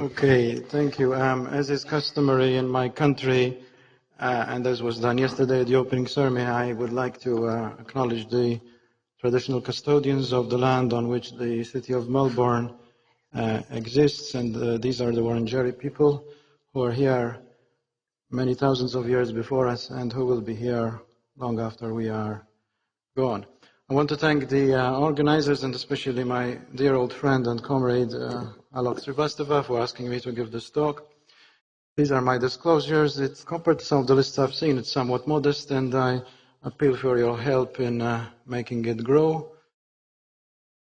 Okay, thank you. As is customary in my country, and as was done yesterday at the opening ceremony, I would like to acknowledge the traditional custodians of the land on which the city of Melbourne exists, and these are the Wurundjeri people who are here many thousands of years before us and who will be here long after we are gone. I want to thank the organizers and especially my dear old friend and comrade Alok Srivastava for asking me to give this talk. These are my disclosures. It's compared to some of the lists I've seen, it's somewhat modest, and I appeal for your help in making it grow.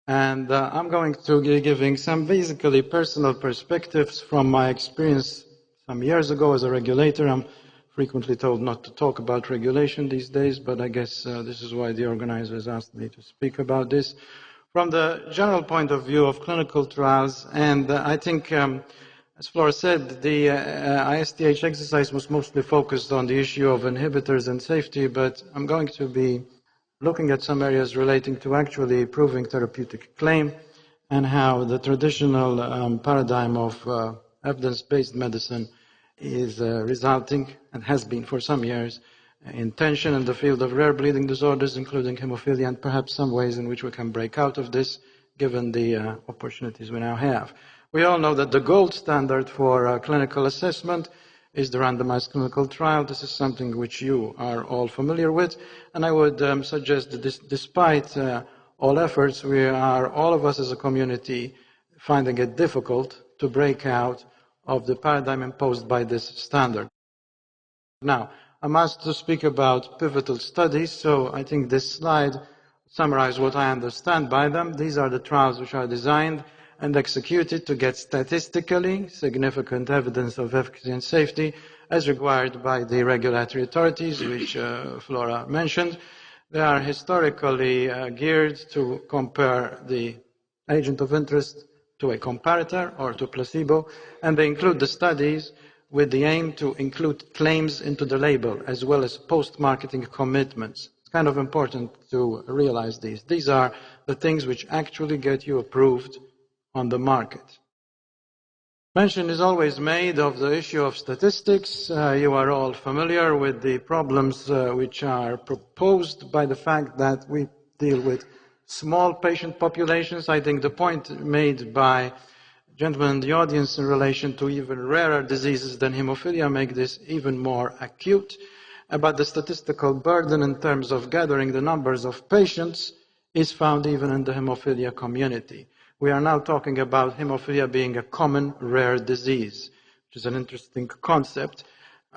And I'm going to be giving some basically personal perspectives from my experience some years ago as a regulator. I'm frequently told not to talk about regulation these days, but I guess this is why the organizers asked me to speak about this. From the general point of view of clinical trials, and I think, as Flora said, the ISTH exercise was mostly focused on the issue of inhibitors and safety, but I'm going to be looking at some areas relating to actually proving therapeutic claim and how the traditional paradigm of evidence-based medicine is resulting, and has been for some years, in tension in the field of rare bleeding disorders, including hemophilia, and perhaps some ways in which we can break out of this, given the opportunities we now have. We all know that the gold standard for clinical assessment is the randomized clinical trial. This is something which you are all familiar with, and I would suggest that despite all efforts, we are, all of us as a community, finding it difficult to break out of the paradigm imposed by this standard. Now, I'm asked to speak about pivotal studies, so I think this slide summarizes what I understand by them. These are the trials which are designed and executed to get statistically significant evidence of efficacy and safety as required by the regulatory authorities, which Flora mentioned. They are historically geared to compare the agent of interest to a comparator or to placebo, and they include the studies with the aim to include claims into the label as well as post-marketing commitments. It's kind of important to realize these. These are the things which actually get you approved on the market. Mention is always made of the issue of statistics. You are all familiar with the problems which are proposed by the fact that we deal with small patient populations. I think the point made by gentlemen in the audience in relation to even rarer diseases than hemophilia make this even more acute. But the statistical burden in terms of gathering the numbers of patients is found even in the hemophilia community. We are now talking about hemophilia being a common rare disease, which is an interesting concept.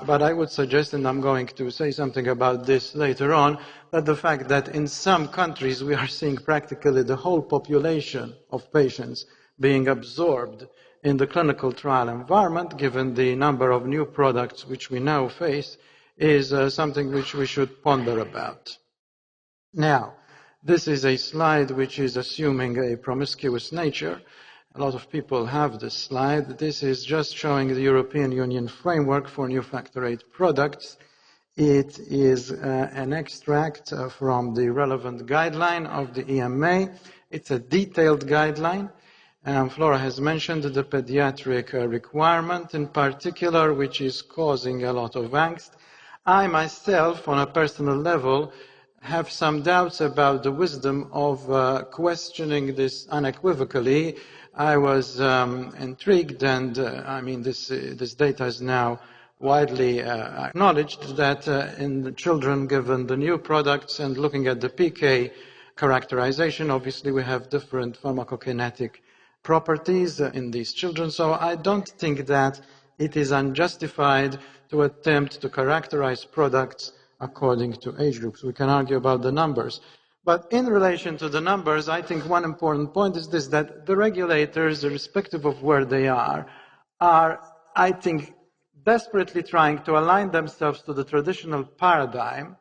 But I would suggest, and I'm going to say something about this later on, that the fact that in some countries we are seeing practically the whole population of patients being absorbed in the clinical trial environment, given the number of new products which we now face, is something which we should ponder about. Now, this is a slide which is assuming a promiscuous nature. A lot of people have this slide. This is just showing the European Union framework for new factor VIII products. It is an extract from the relevant guideline of the EMA. It's a detailed guideline. Flora has mentioned the pediatric requirement in particular, which is causing a lot of angst. I myself, on a personal level, have some doubts about the wisdom of questioning this unequivocally. I was intrigued, and I mean, this data is now widely acknowledged that in the children given the new products and looking at the PK characterization, obviously we have different pharmacokinetic properties in these children. So I don't think that it is unjustified to attempt to characterize products according to age groups. We can argue about the numbers. But in relation to the numbers, I think one important point is this, that the regulators, irrespective of where they are, I think, desperately trying to align themselves to the traditional paradigm,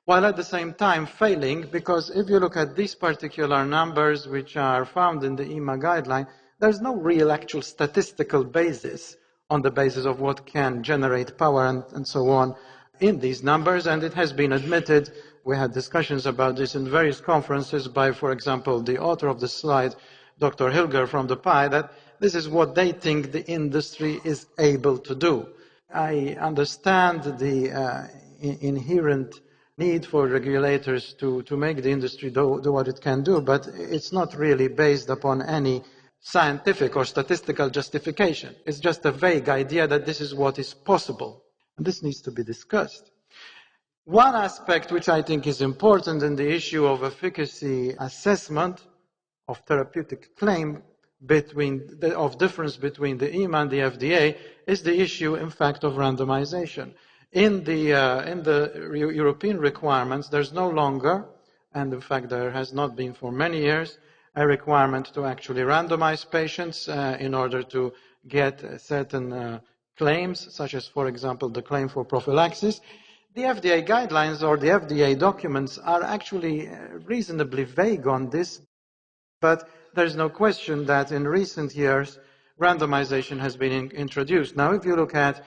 while at the same time failing, because if you look at these particular numbers which are found in the EMA guideline, there's no real actual statistical basis on the basis of what can generate power and so on in these numbers, and it has been admitted, we had discussions about this in various conferences by, for example, the author of the slide, Dr. Hilger from the PI, that This is what they think the industry is able to do. I understand the inherent need for regulators to make the industry do what it can do, but it's not really based upon any scientific or statistical justification. It's just a vague idea that this is what is possible. And this needs to be discussed. One aspect which I think is important in the issue of efficacy assessment of therapeutic claim of difference between the EMA and the FDA is the issue, in fact, of randomization. In the European requirements, there's no longer, and in fact there has not been for many years, a requirement to actually randomize patients in order to get certain claims, such as, for example, the claim for prophylaxis. The FDA guidelines or the FDA documents are actually reasonably vague on this, but there's no question that in recent years, randomization has been introduced. Now, if you look at,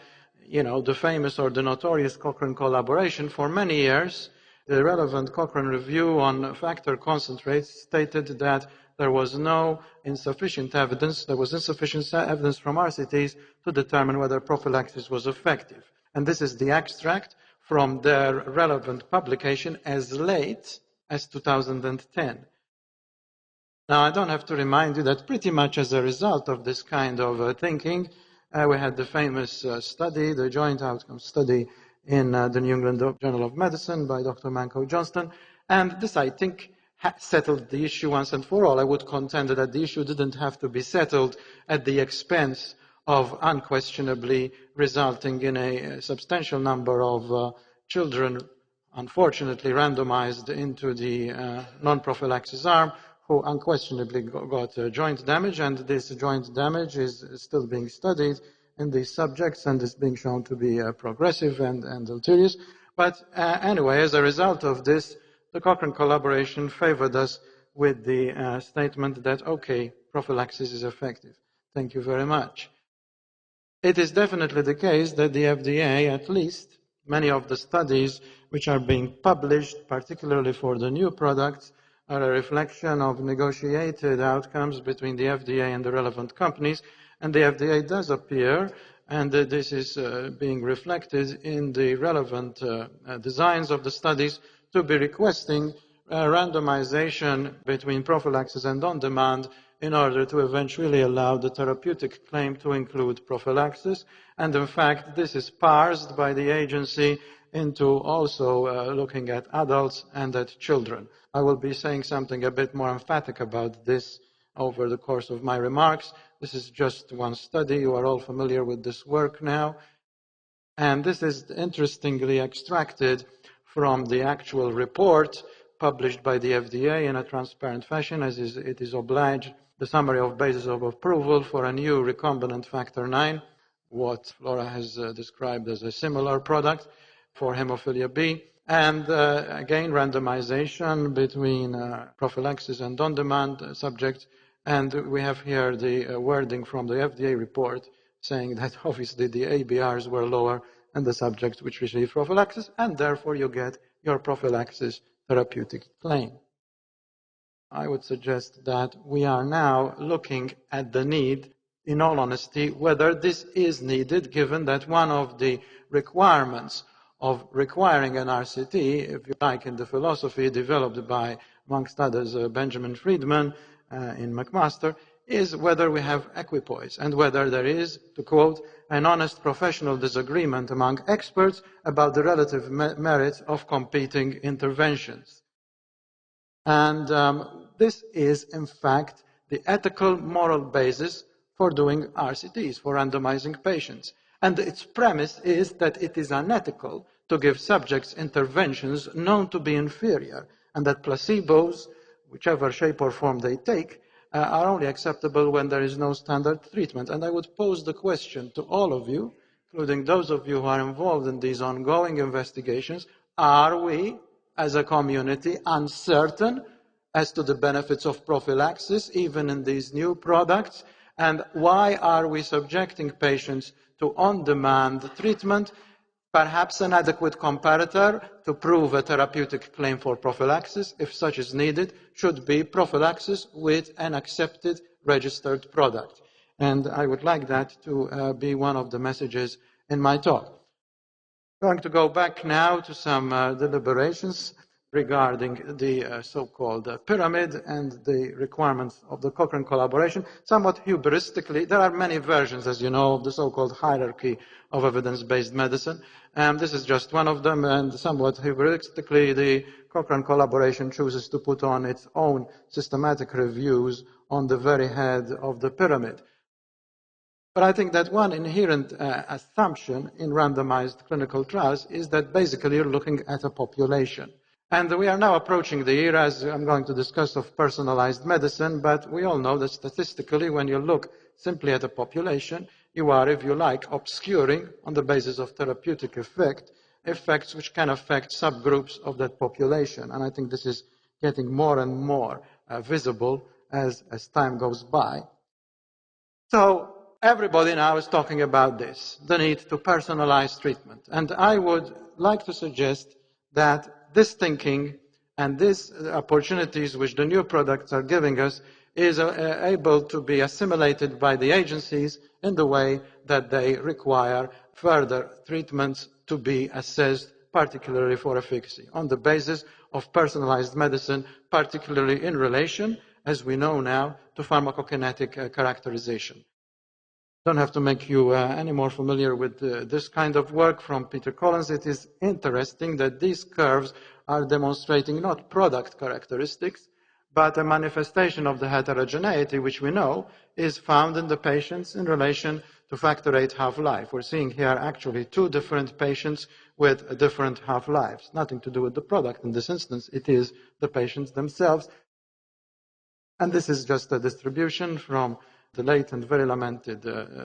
the famous or the notorious Cochrane collaboration, for many years, the relevant Cochrane review on factor concentrates stated that there was insufficient evidence from RCTs to determine whether prophylaxis was effective. And this is the extract from their relevant publication as late as 2010. Now, I don't have to remind you that pretty much as a result of this kind of thinking, we had the famous study, the joint outcome study in the New England Journal of Medicine by Dr. Manco Johnston, and this, I think, settled the issue once and for all. I would contend that the issue didn't have to be settled at the expense of unquestionably resulting in a substantial number of children, unfortunately, randomized into the non-prophylaxis arm, who unquestionably got joint damage, and this joint damage is still being studied in these subjects and is being shown to be progressive and deleterious. But anyway, as a result of this, the Cochrane collaboration favored us with the statement that, okay, prophylaxis is effective. Thank you very much. It is definitely the case that the FDA, at least many of the studies which are being published, particularly for the new products, are a reflection of negotiated outcomes between the FDA and the relevant companies, and the FDA does appear, and this is being reflected in the relevant designs of the studies, to be requesting randomization between prophylaxis and on-demand in order to eventually allow the therapeutic claim to include prophylaxis. And in fact, this is parsed by the agency into also looking at adults and at children. I will be saying something a bit more emphatic about this over the course of my remarks. This is just one study. You are all familiar with this work now. And this is interestingly extracted from the actual report published by the FDA in a transparent fashion, as it is obliged, the summary of basis of approval for a new recombinant factor 9, what Flora has described as a similar product for hemophilia B. And again, randomization between prophylaxis and on-demand subjects. And we have here the wording from the FDA report saying that obviously the ABRs were lower in the subjects which received prophylaxis, and therefore you get your prophylaxis therapeutic claim. I would suggest that we are now looking at the need, in all honesty, whether this is needed, given that one of the requirements of requiring an RCT, if you like, in the philosophy developed by, amongst others, Benjamin Friedman in McMaster, is whether we have equipoise and whether there is, to quote, an honest professional disagreement among experts about the relative merits of competing interventions. And this is, in fact, the ethical moral basis for doing RCTs, for randomizing patients. And its premise is that it is unethical to give subjects interventions known to be inferior, and that placebos, whichever shape or form they take, are only acceptable when there is no standard treatment. And I would pose the question to all of you, including those of you who are involved in these ongoing investigations, are we, as a community, uncertain as to the benefits of prophylaxis, even in these new products? And why are we subjecting patients to on-demand treatment? Perhaps an adequate comparator to prove a therapeutic claim for prophylaxis, if such is needed, should be prophylaxis with an accepted registered product. And I would like that to be one of the messages in my talk. I'm going to go back now to some deliberations regarding the so-called pyramid and the requirements of the Cochrane collaboration. Somewhat hubristically, there are many versions, as you know, of the so-called hierarchy of evidence-based medicine. This is just one of them, and somewhat hubristically, the Cochrane collaboration chooses to put on its own systematic reviews on the very head of the pyramid. But I think that one inherent assumption in randomized clinical trials is that basically you're looking at a population. And we are now approaching the era, as I'm going to discuss, of personalized medicine, but we all know that statistically, when you look simply at a population, you are, if you like, obscuring, on the basis of therapeutic effect, effects which can affect subgroups of that population. And I think this is getting more and more visible as time goes by. So everybody now is talking about this, the need to personalize treatment. And I would like to suggest that this thinking and these opportunities which the new products are giving us is able to be assimilated by the agencies in the way that they require further treatments to be assessed, particularly for efficacy, on the basis of personalized medicine, particularly in relation, as we know now, to pharmacokinetic characterization. I don't have to make you any more familiar with this kind of work from Peter Collins. It is interesting that these curves are demonstrating not product characteristics, but a manifestation of the heterogeneity, which we know is found in the patients in relation to factor VIII half-life. We're seeing here actually two different patients with different half-lives. Nothing to do with the product in this instance. It is the patients themselves. And this is just a distribution from the late and very lamented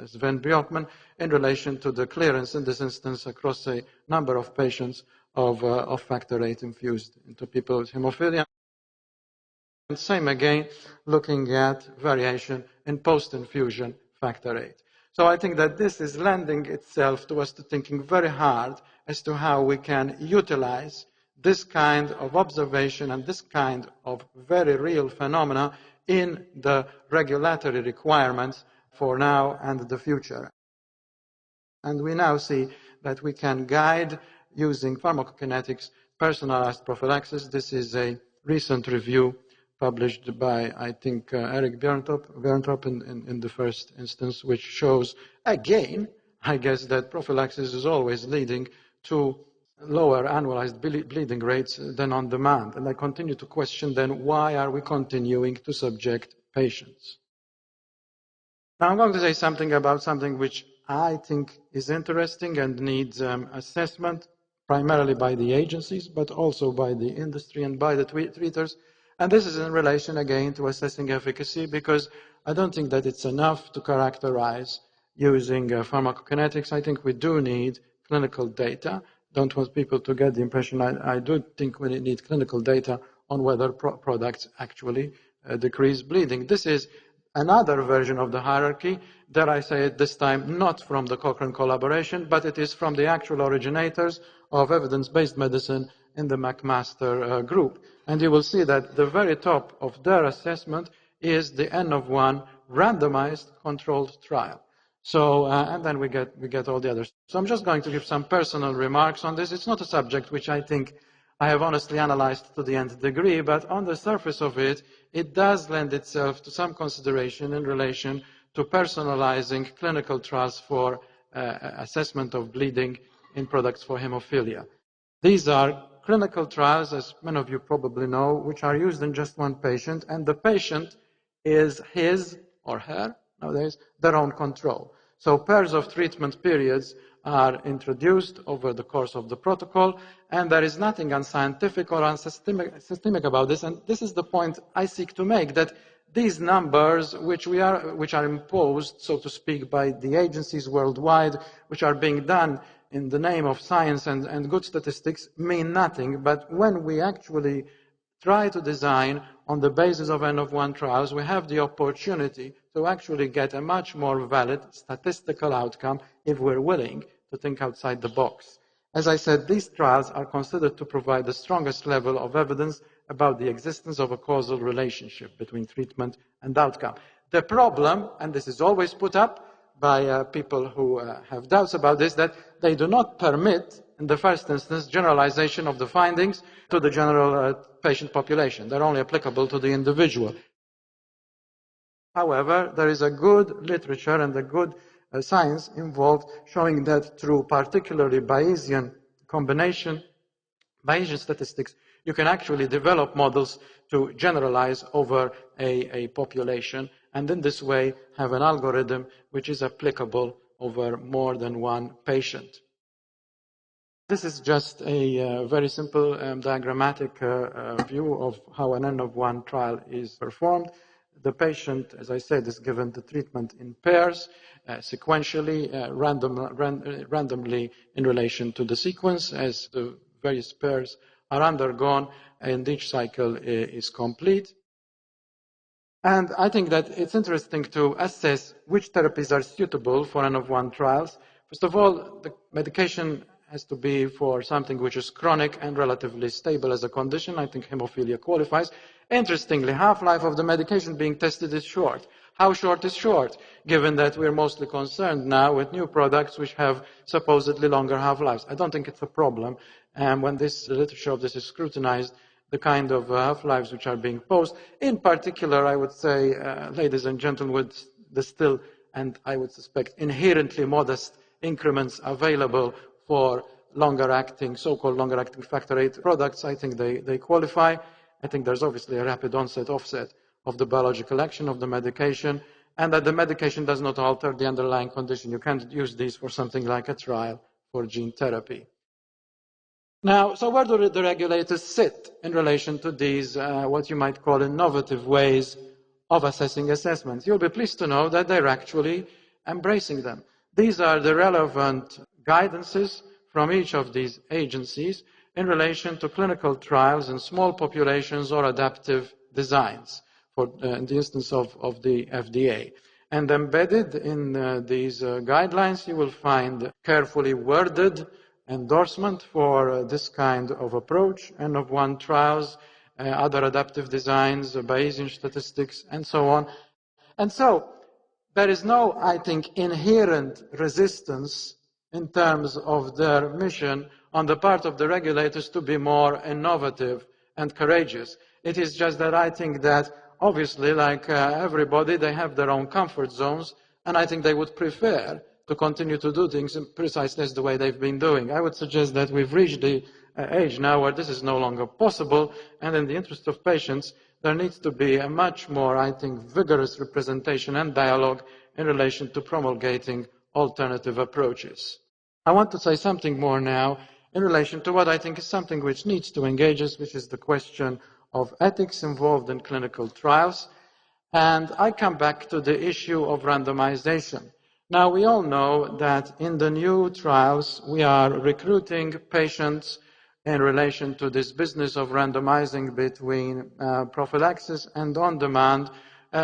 Sven Björkman in relation to the clearance in this instance across a number of patients of factor VIII infused into people with hemophilia. And same again, looking at variation in post-infusion factor VIII. So I think that this is lending itself to us to thinking very hard as to how we can utilize this kind of observation and this kind of very real phenomena in the regulatory requirements for now and the future. And we now see that we can guide using pharmacokinetics personalized prophylaxis. This is a recent review published by, I think, Eric Björntorp in the first instance, which shows, again, I guess that prophylaxis is always leading to lower annualized bleeding rates than on demand. And I continue to question then, why are we continuing to subject patients? Now I'm going to say something about something which I think is interesting and needs assessment, primarily by the agencies, but also by the industry and by the treaters. And this is in relation, again, to assessing efficacy, because I don't think that it's enough to characterize using pharmacokinetics. I think we do need clinical data. Don't want people to get the impression I do think we need clinical data on whether products actually decrease bleeding. This is another version of the hierarchy, that I say at this time, not from the Cochrane collaboration, but it is from the actual originators of evidence-based medicine in the McMaster group. And you will see that the very top of their assessment is the N of 1 randomized controlled trial. So, and then we get all the others. So I'm just going to give some personal remarks on this. It's not a subject which I think I have honestly analyzed to the nth degree, but on the surface of it, it does lend itself to some consideration in relation to personalizing clinical trials for assessment of bleeding in products for hemophilia. These are clinical trials, as many of you probably know, which are used in just one patient, and the patient is his or her, nowadays, their own control. So pairs of treatment periods are introduced over the course of the protocol, and there is nothing unscientific or unsystemic about this. And this is the point I seek to make, that these numbers, which are imposed, so to speak, by the agencies worldwide, which are being done in the name of science and good statistics, mean nothing. But when we actually try to design on the basis of N of 1 trials, we have the opportunity to actually get a much more valid statistical outcome if we're willing to think outside the box. As I said, these trials are considered to provide the strongest level of evidence about the existence of a causal relationship between treatment and outcome. The problem, and this is always put up by people who have doubts about this, that they do not permit, in the first instance, generalization of the findings to the general patient population. They're only applicable to the individual. However, there is a good literature and a good science involved showing that through particularly Bayesian combination, Bayesian statistics, you can actually develop models to generalize over a population, and in this way have an algorithm which is applicable over more than one patient. This is just a very simple diagrammatic view of how an N-of-1 trial is performed. The patient, as I said, is given the treatment in pairs, sequentially, randomly in relation to the sequence as the various pairs are undergone and each cycle is complete. And I think that it's interesting to assess which therapies are suitable for N-of-1 trials. First of all, the medication has to be for something which is chronic and relatively stable as a condition. I think hemophilia qualifies. Interestingly, half-life of the medication being tested is short. How short is short, given that we're mostly concerned now with new products which have supposedly longer half-lives? I don't think it's a problem. And when this literature of this is scrutinized, the kind of half-lives which are being posed, in particular, I would say, ladies and gentlemen, with the still, and I would suspect, inherently modest increments available for longer-acting, so-called longer-acting factor VIII products, I think they qualify. I think there's obviously a rapid onset offset of the biological action of the medication, and that the medication does not alter the underlying condition. You can't use these for something like a trial for gene therapy. Now, so where do the regulators sit in relation to these, what you might call innovative ways of assessing assessments? You'll be pleased to know that they're actually embracing them. These are the relevant guidances from each of these agencies in relation to clinical trials in small populations or adaptive designs, in the instance of the FDA. And embedded in these guidelines, you will find carefully worded endorsement for this kind of approach, N-of-1 trials, other adaptive designs, Bayesian statistics, and so on. And so there is no, I think, inherent resistance in terms of their mission on the part of the regulators to be more innovative and courageous. It is just that I think that, obviously, like everybody, they have their own comfort zones, and I think they would prefer to continue to do things precisely as the way they've been doing. I would suggest that we've reached the age now where this is no longer possible, and in the interest of patients, there needs to be a much more, I think, vigorous representation and dialogue in relation to promulgating alternative approaches. I want to say something more now in relation to what I think is something which needs to engage us, which is the question of ethics involved in clinical trials. And I come back to the issue of randomization. Now, we all know that in the new trials, we are recruiting patients in relation to this business of randomizing between prophylaxis and on-demand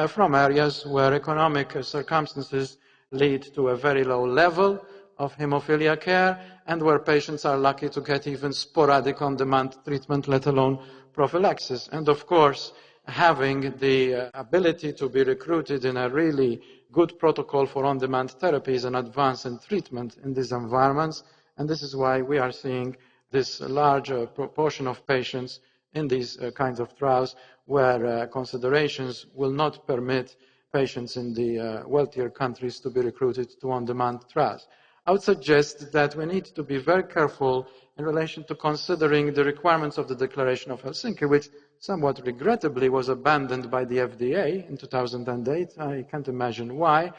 from areas where economic circumstances lead to a very low level of hemophilia care and where patients are lucky to get even sporadic on-demand treatment, let alone prophylaxis. And of course, having the ability to be recruited in a really good protocol for on-demand therapy is an advance in treatment in these environments, and this is why we are seeing this larger proportion of patients in these kinds of trials where considerations will not permit patients in the wealthier countries to be recruited to on-demand trials. I would suggest that we need to be very careful in relation to considering the requirements of the Declaration of Helsinki, which somewhat regrettably was abandoned by the FDA in 2008. I can't imagine why.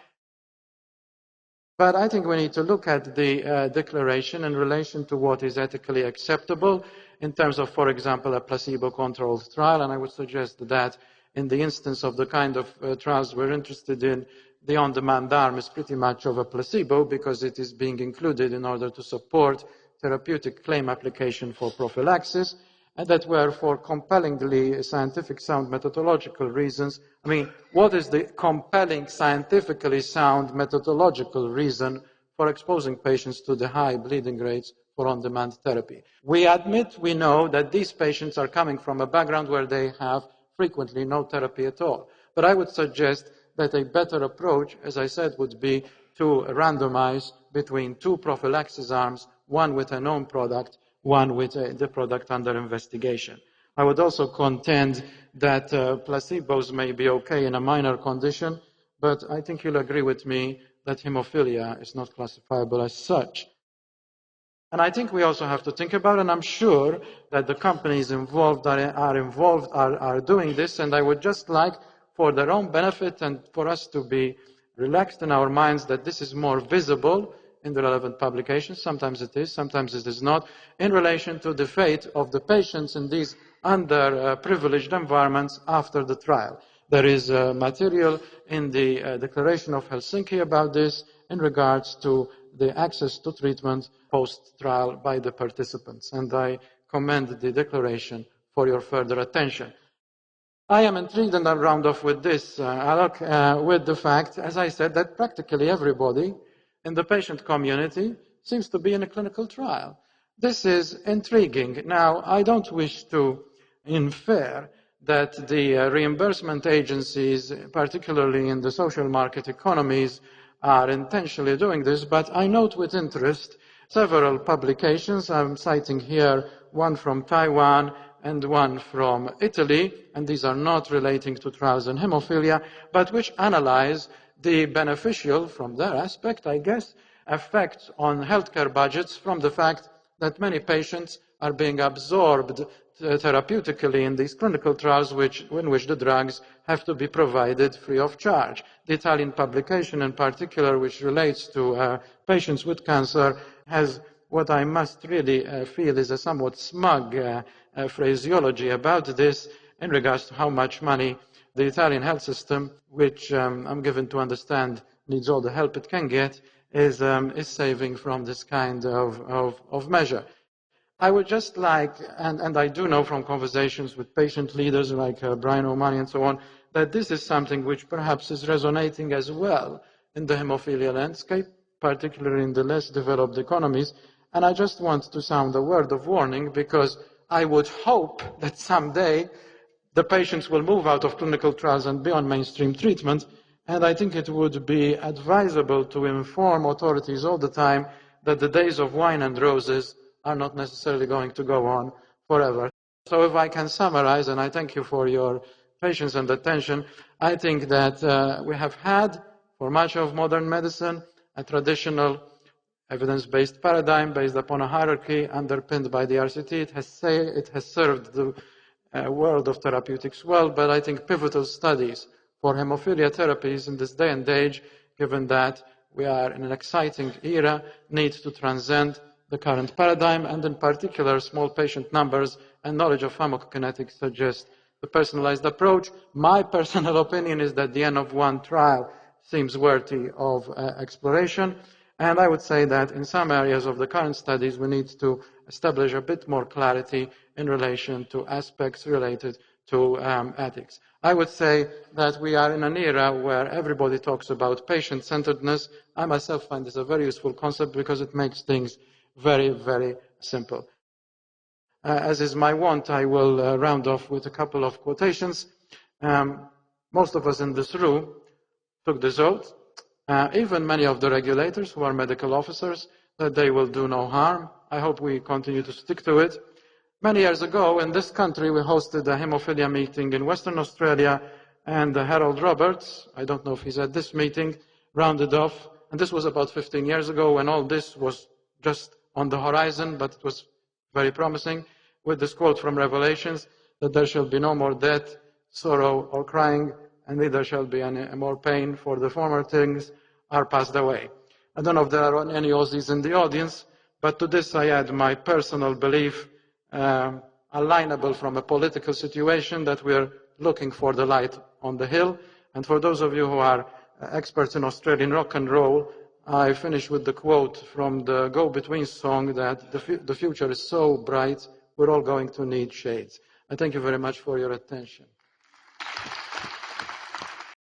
But I think we need to look at the declaration in relation to what is ethically acceptable in terms of, for example, a placebo-controlled trial. And I would suggest that in the instance of the kind of trials we're interested in, the on-demand arm is pretty much of a placebo because it is being included in order to support therapeutic claim application for prophylaxis, and that were for compellingly scientific sound methodological reasons. I mean, what is the compelling scientifically sound methodological reason for exposing patients to the high bleeding rates for on-demand therapy? We admit, we know that these patients are coming from a background where they have frequently no therapy at all. But I would suggest that a better approach, as I said, would be to randomize between two prophylaxis arms, one with a known product, one with the product under investigation. I would also contend that placebos may be okay in a minor condition, but I think you'll agree with me that hemophilia is not classifiable as such. And I think we also have to think about, and I'm sure that the companies involved are doing this, and I would just like, for their own benefit and for us to be relaxed in our minds, that this is more visible in the relevant publications. Sometimes it is, sometimes it is not, in relation to the fate of the patients in these underprivileged environments after the trial. There is material in the Declaration of Helsinki about this in regards to the access to treatment post-trial by the participants. And I commend the declaration for your further attention. I am intrigued, and I'll round off with this, Alok, with the fact, as I said, that practically everybody in the patient community seems to be in a clinical trial. This is intriguing. Now, I don't wish to infer that the reimbursement agencies, particularly in the social market economies, are intentionally doing this, but I note with interest several publications. I'm citing here one from Taiwan and one from Italy, and these are not relating to trials in hemophilia, but which analyze the beneficial, from their aspect, I guess, effects on healthcare budgets from the fact that many patients are being absorbed therapeutically in these clinical trials in which the drugs have to be provided free of charge. The Italian publication in particular, which relates to patients with cancer, has what I must really feel is a somewhat smug phraseology about this in regards to how much money the Italian health system, which I'm given to understand needs all the help it can get, is saving from this kind of measure. I would just like, and I do know from conversations with patient leaders like Brian O'Malley and so on, that this is something which perhaps is resonating as well in the hemophilia landscape, particularly in the less developed economies. And I just want to sound a word of warning, because I would hope that someday the patients will move out of clinical trials and be on mainstream treatment. And I think it would be advisable to inform authorities all the time that the days of wine and roses are not necessarily going to go on forever. So if I can summarize, and I thank you for your patience and attention, I think that we have had, for much of modern medicine, a traditional evidence-based paradigm based upon a hierarchy underpinned by the RCT. It has served the world of therapeutics well, but I think pivotal studies for hemophilia therapies in this day and age, given that we are in an exciting era, need to transcend the current paradigm, and in particular, small patient numbers and knowledge of pharmacokinetics suggest the personalized approach. My personal opinion is that the N of 1 trial seems worthy of exploration, and I would say that in some areas of the current studies, we need to establish a bit more clarity in relation to aspects related to ethics. I would say that we are in an era where everybody talks about patient-centeredness. I myself find this a very useful concept because it makes things very, very simple. As is my wont, I will round off with a couple of quotations. Most of us in this room took this oath, even many of the regulators who are medical officers, that they will do no harm. I hope we continue to stick to it. Many years ago, in this country, we hosted a hemophilia meeting in Western Australia, and Harold Roberts, I don't know if he's at this meeting, rounded off, and this was about 15 years ago when all this was just on the horizon, but it was very promising, with this quote from Revelations, that there shall be no more death, sorrow, or crying, and neither shall be any more pain, for the former things are passed away. I don't know if there are any Aussies in the audience, but to this I add my personal belief, alignable from a political situation, that we're looking for the light on the hill. And for those of you who are experts in Australian rock and roll, I finish with the quote from the Go-Between song that the future is so bright, we're all going to need shades. I thank you very much for your attention.